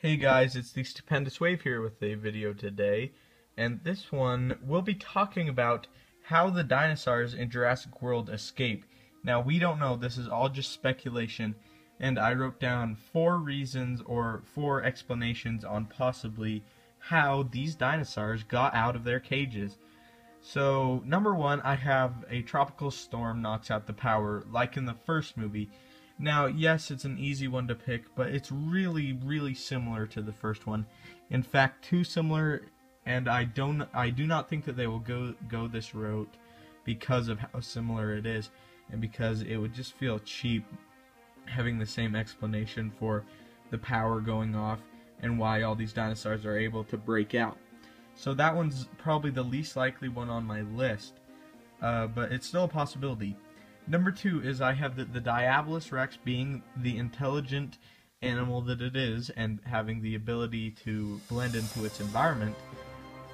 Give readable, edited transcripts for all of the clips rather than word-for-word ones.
Hey guys, it's the Stupendous Wave here with a video today, and this one we'll be talking about how the dinosaurs in Jurassic World escape. Now we don't know, this is all just speculation, and I wrote down 4 reasons or 4 explanations on possibly how these dinosaurs got out of their cages. So, number 1, I have a tropical storm knocks out the power, like in the first movie. Now, yes, it's an easy one to pick, but it's really similar to the first one. In fact, too similar, and I do not think that they will go this route because of how similar it is, and because it would just feel cheap having the same explanation for the power going off and why all these dinosaurs are able to break out. So that one's probably the least likely one on my list, but it's still a possibility. Number 2 is I have the Indominus Rex being the intelligent animal that it is and having the ability to blend into its environment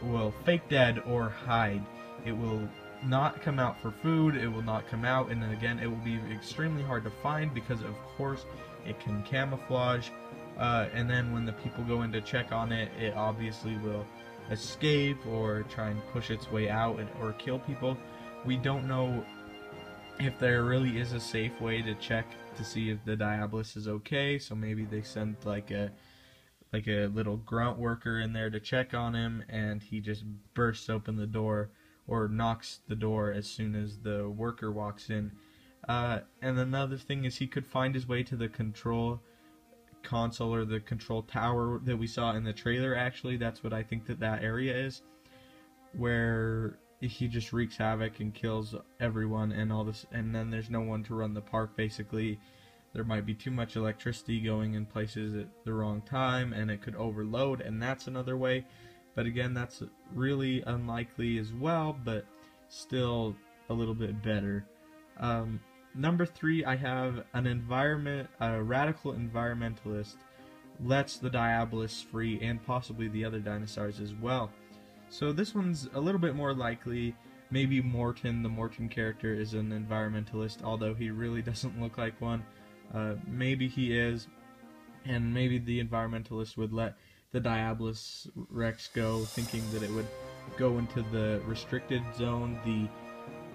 will fake dead or hide. It will not come out for food, it will not come out, and then again it will be extremely hard to find because of course it can camouflage, and then when the people go in to check on it, it obviously will escape or try and push its way out or kill people. We don't know if there really is a safe way to check to see if the Diabolus is okay, so maybe they send like a little grunt worker in there to check on him, and he just bursts open the door or knocks the door as soon as the worker walks in. And another thing is he could find his way to the control console or the control tower that we saw in the trailer. Actually, that's what I think that area is, where he just wreaks havoc and kills everyone and all this, and then there's no one to run the park. Basically, there might be too much electricity going in places at the wrong time and it could overload, and that's another way, but again that's really unlikely as well, but still a little bit better. Number 3, I have a radical environmentalist lets the Diabolus free and possibly the other dinosaurs as well. So this one's a little bit more likely. Maybe Morton, the Morton character, is an environmentalist, although he really doesn't look like one. Maybe he is, and maybe the environmentalist would let the Indominus Rex go, thinking that it would go into the restricted zone, the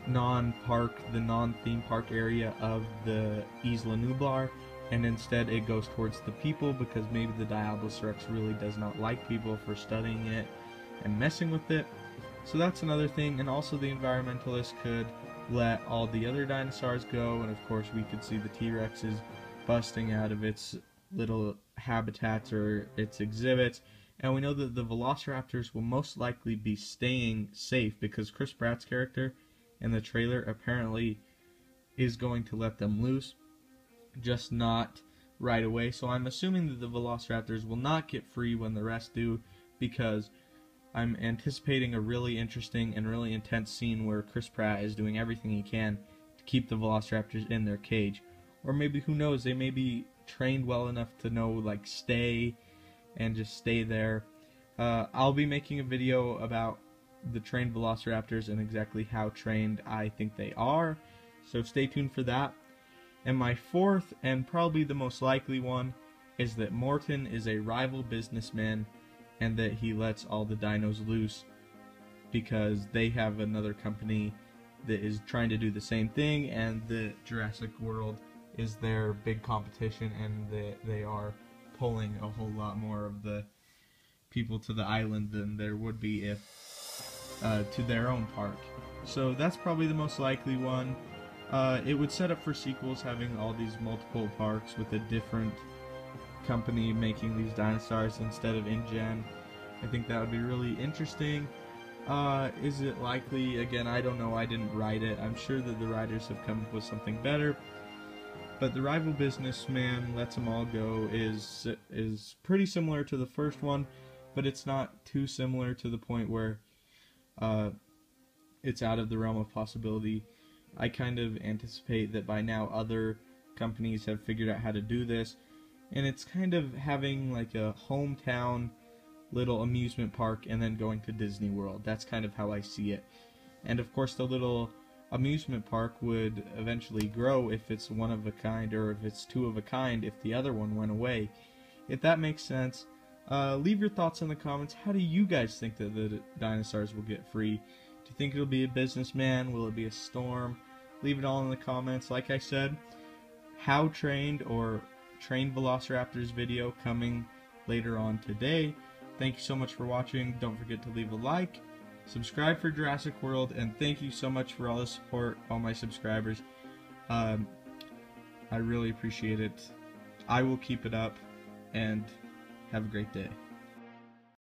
non-theme park area of the Isla Nublar, and instead it goes towards the people because maybe the Indominus Rex really does not like people for studying it and messing with it. So that's another thing, and also the environmentalist could let all the other dinosaurs go, and of course we could see the T-Rexes busting out of its little habitats or its exhibits, and we know that the Velociraptors will most likely be staying safe because Chris Pratt's character in the trailer apparently is going to let them loose, just not right away. So I'm assuming that the Velociraptors will not get free when the rest do, because I'm anticipating a really interesting and really intense scene where Chris Pratt is doing everything he can to keep the Velociraptors in their cage. Or maybe, who knows, they may be trained well enough to know, like, stay and just stay there. I'll be making a video about the trained Velociraptors and exactly how trained I think they are, so stay tuned for that. And my 4th, and probably the most likely one, is that Morton is a rival businessman and that he lets all the dinos loose because they have another company that is trying to do the same thing, and the Jurassic World is their big competition, and they are pulling a whole lot more of the people to the island than there would be if to their own park. So that's probably the most likely one. It would set up for sequels, having all these multiple parks with a different company making these dinosaurs instead of InGen. I think that would be really interesting. Is it likely? Again, I don't know, I didn't write it. I'm sure that the writers have come up with something better. But the rival businessman lets them all go is pretty similar to the first one, but it's not too similar to the point where it's out of the realm of possibility. I kind of anticipate that by now other companies have figured out how to do this, and it's kind of having like a hometown little amusement park and then going to Disney World. That's kind of how I see it. And of course the little amusement park would eventually grow if it's one of a kind, or if it's two of a kind if the other one went away. If that makes sense, Leave your thoughts in the comments. How do you guys think that the dinosaurs will get free? Do you think it'll be a businessman? Will it be a storm? Leave it all in the comments. Like I said, how trained or trained velociraptors video coming later on today. Thank you so much for watching. Don't forget to leave a like, subscribe for Jurassic World, and thank you so much for all the support, all my subscribers. I really appreciate it. I will keep it up, and have a great day.